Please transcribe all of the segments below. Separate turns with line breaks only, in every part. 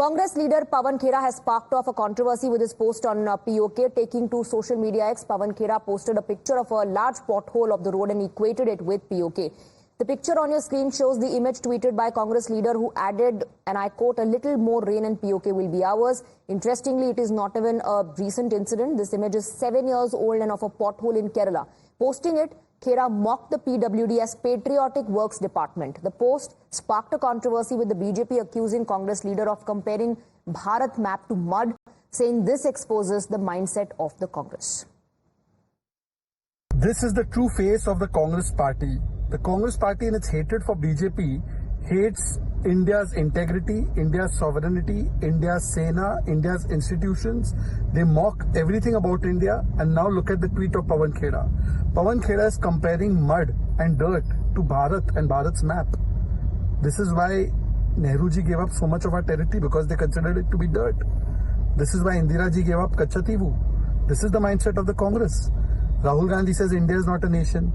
Congress leader Pawan Khera has sparked off a controversy with his post on POK. Taking to social media X, Pawan Khera posted a picture of a large pothole of the road and equated it with POK. The picture on your screen shows the image tweeted by Congress leader who added, and I quote, "A little more rain and POK will be ours." Interestingly, it is not even a recent incident. This image is 7 years old and of a pothole in Kerala. Posting it, Khera mocked the PWD as Patriotic Works Department. The post sparked a controversy with the BJP accusing Congress leader of comparing Bharat map to mud, saying this exposes the mindset of the Congress.
This is the true face of the Congress party. The Congress party in its hatred for BJP hates India's integrity, India's sovereignty, India's Sena, India's institutions. They mock everything about India. And now look at the tweet of Pawan Khera. Pawan Khera is comparing mud and dirt to Bharat and Bharat's map. This is why Nehruji gave up so much of our territory, because they considered it to be dirt. This is why Indiraji gave up Kachativu. This is the mindset of the Congress. Rahul Gandhi says India is not a nation.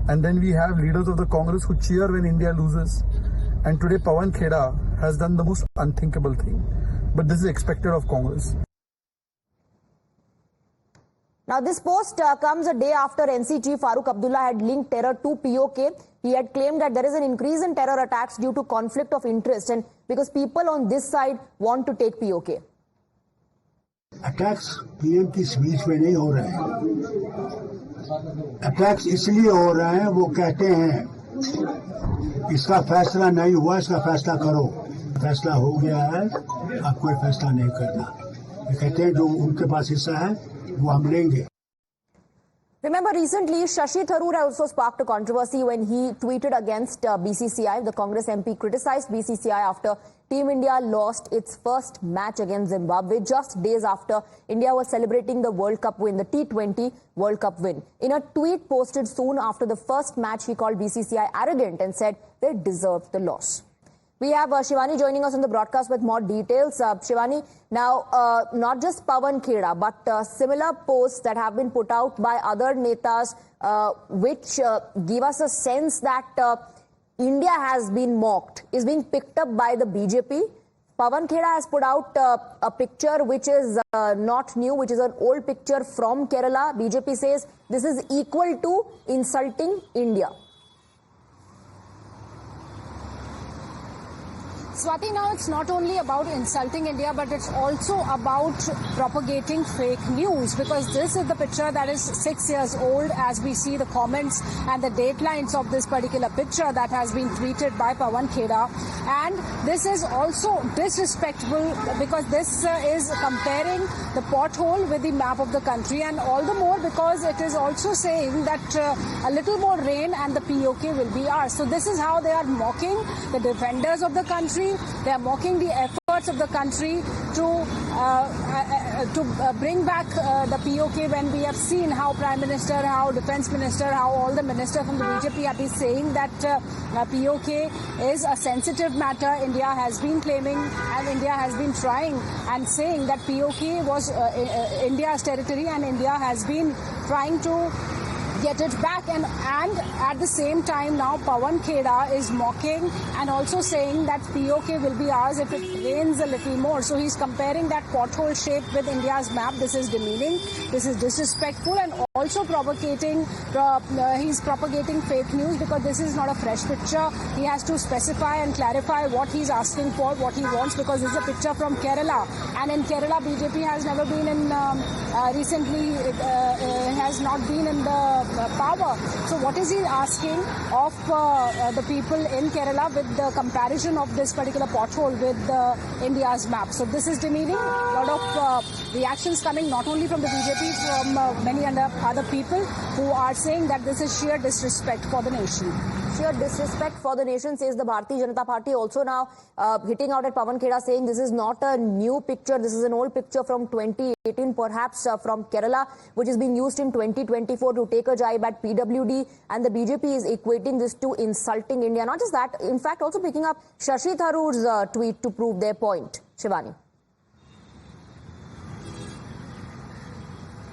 And then we have leaders of the Congress who cheer when India loses. And today Pawan Khera has done the most unthinkable thing. But this is expected of Congress.
Now this post comes a day after NC Chief Farooq Abdullah had linked terror to POK. He had claimed that there is an increase in terror attacks due to conflict of interest and because people on this side want to take POK.
Attacks PM की speech में नहीं हो रहे हैं। Attacks इसलिए हो रहे हैं, वो कहते हैं इसका फैसला नहीं हुआ, इसका फैसला करो। फैसला हो गया है, अब कोई फैसला नहीं करना। ये कहते हैं जो उनके पास हिस्सा है वो हम लेंगे।
Remember, recently Shashi Tharoor also sparked a controversy when he tweeted against BCCI. The Congress MP criticized BCCI after Team India lost its first match against Zimbabwe just days after India was celebrating the World Cup win, the T20 World Cup win. In a tweet posted soon after the first match, he called BCCI arrogant and said they deserved the loss. We have Shivani joining us on the broadcast with more details. Shivani, now not just Pawan Khera, but similar posts that have been put out by other netas, which give us a sense that India has been mocked, is being picked up by the BJP. Pawan Khera has put out a picture which is not new, which is an old picture from Kerala. BJP says this is equal to insulting India.
Swati, now it's not only about insulting India, but it's also about propagating fake news, because this is the picture that is 6 years old as we see the comments and the datelines of this particular picture that has been tweeted by Pawan Khera. And this is also disrespectful because this is comparing the pothole with the map of the country, and all the more because it is also saying that a little more rain and the POK will be ours. So this is how they are mocking the defenders of the country. They are mocking the efforts of the country to bring back the POK, when we have seen how Prime Minister, how Defence Minister, how all the ministers from the BJP have been saying that POK is a sensitive matter. India has been claiming and India has been trying and saying that POK was India's territory, and India has been trying to get it back, and at the same time now Pawan Khera is mocking and also saying that POK will be ours if it rains a little more. So he's comparing that pothole shape with India's map. This is demeaning, this is disrespectful, and also he's propagating fake news, because this is not a fresh picture. He has to specify and clarify what he's asking for, what he wants, because this is a picture from Kerala, and in Kerala BJP has never been in recently has not been in the power. So what is he asking of the people in Kerala with the comparison of this particular pothole with India's map? So this is demeaning. A lot of reactions coming not only from the BJP, from many other people who are saying that this is sheer disrespect for the nation.
Sheer disrespect for the nation, says the Bharatiya Janata Party. Also now hitting out at Pawan Khera, saying this is not a new picture, this is an old picture from 2018, perhaps from Kerala, which is being used in 2024 to take a jibe at PWD, and the BJP is equating this to insulting India. Not just that, in fact also picking up Shashi Tharoor's tweet to prove their point. Shivani.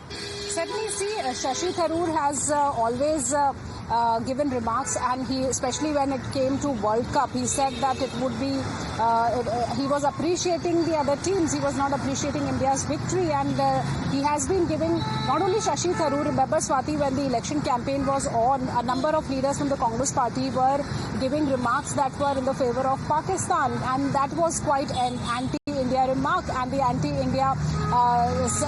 Certainly, see, Shashi Tharoor has always given remarks, and he, especially when it came to World Cup, he said that it would be, he was appreciating the other teams, he was not appreciating India's victory, and he has been giving, not only Shashi Tharoor, remember Swati, when the election campaign was on, a number of leaders from the Congress party were giving remarks that were in the favor of Pakistan, and that was quite an anti-India remark, and the anti-India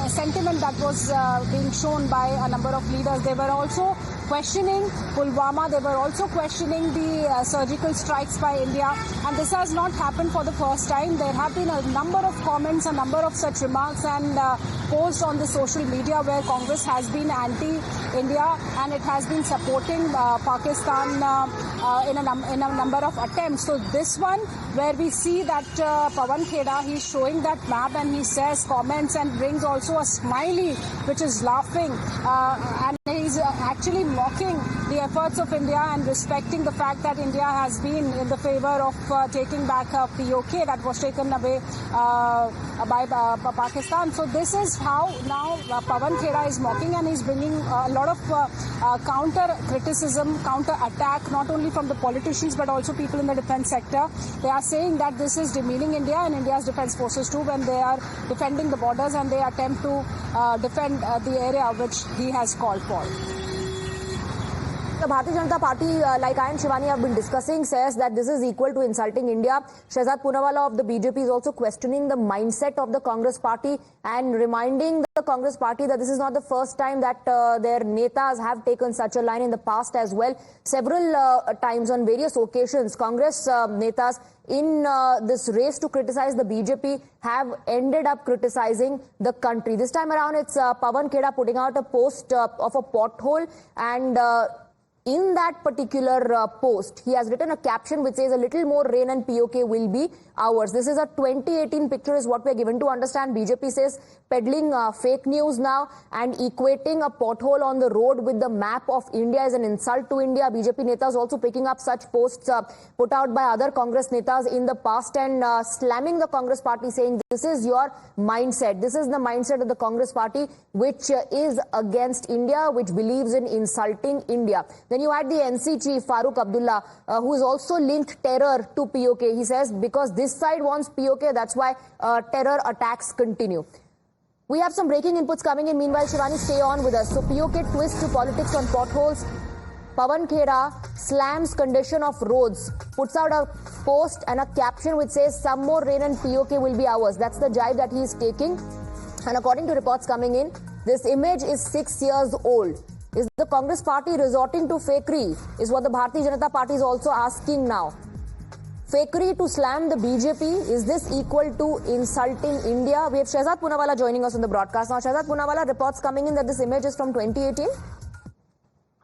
sentiment that was being shown by a number of leaders. They were also questioning Pulwama, they were also questioning the surgical strikes by India, and this has not happened for the first time. There have been a number of comments, a number of such remarks and posts on the social media where Congress has been anti-India and it has been supporting Pakistan in a number of attempts. So this one, where we see that Pawan Kheda, he's showing that map and he says comments and brings also a smiley which is laughing, and he's actually mocking the efforts of India and respecting the fact that India has been in the favor of taking back POK that was taken away by Pakistan. So this is how now Pawan Kheda is mocking, and he's bringing a lot of counter criticism, counter attack, not only from the politicians but also people in the defense sector. They are saying that this is demeaning India and India's defense forces too when they are defending the borders and they attempt to defend the area which he has called for.
The Bharatiya Janata Party, like I and Shivani have been discussing, says that this is equal to insulting India. Shehzad Poonawalla of the BJP is also questioning the mindset of the Congress party and reminding the Congress party that this is not the first time that their netas have taken such a line. In the past as well. Several times on various occasions, Congress netas in this race to criticize the BJP have ended up criticizing the country. This time around, it's Pawan Kheda putting out a post of a pothole, and in that particular post, he has written a caption which says, "A little more rain and POK will be ours." This is a 2018 picture is what we are given to understand. BJP says peddling fake news now and equating a pothole on the road with the map of India is an insult to India. BJP netas also picking up such posts put out by other Congress netas in the past and slamming the Congress party, saying this is your mindset. This is the mindset of the Congress party, which is against India, which believes in insulting India. Then you had the NC chief, Farooq Abdullah, who is also linked terror to POK. He says because this side wants POK, that's why terror attacks continue. We have some breaking inputs coming in. Meanwhile, Shivani, stay on with us. So POK twist to politics on potholes. Pawan Kheda slams condition of roads, puts out a post and a caption which says some more rain and POK will be ours. That's the jibe that he is taking. And according to reports coming in, this image is 6 years old. Is the Congress party resorting to fakery? Is what the Bharatiya Janata Party is also asking now. Fakery to slam the BJP, is this equal to insulting India? We have Shehzad Poonawalla joining us on the broadcast. Now, Shehzad Poonawalla, reports coming in that this image is from 2018.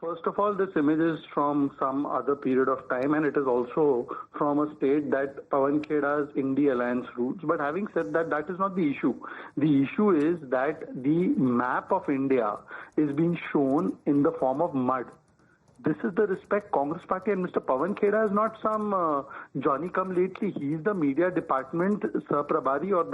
First of all, this image is from some other period of time, and it is also from a state that Pawan Kheda's India alliance roots. But having said that, that is not the issue. The issue is that the map of India is being shown in the form of mud. This is the respect Congress party, and Mr. Pawan Kheda is not some Johnny come lately. He is the media department Saprabari, or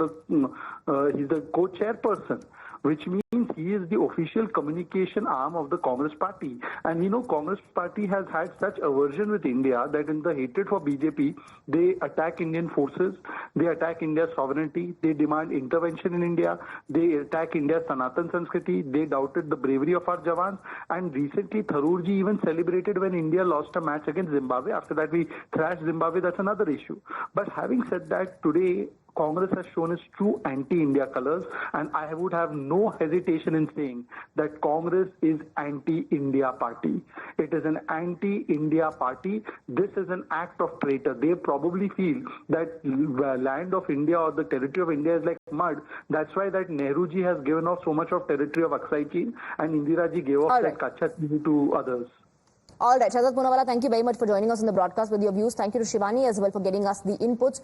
he's the co-chairperson, which means he is the official communication arm of the Congress party. And you know, Congress party has had such aversion with India that in the hatred for BJP, they attack Indian forces, they attack India's sovereignty, they demand intervention in India, they attack India's Sanatan Sanskriti, they doubted the bravery of our Jawans, and recently Tharoor ji even celebrated when India lost a match against Zimbabwe. After that we thrashed Zimbabwe, that's another issue. But having said that, today Congress has shown its true anti-India colors, and I would have no hesitation in saying that Congress is anti-India party. It is an anti-India party. This is an act of traitor. They probably feel that land of India or the territory of India is like mud. That's why that Nehru ji has given off so much of territory of Aksai Chin, and Indira ji gave off that Kachha to others.
All right, Shehzad Poonawalla, thank you very much for joining us on the broadcast with your views. Thank you to Shivani as well for getting us the inputs.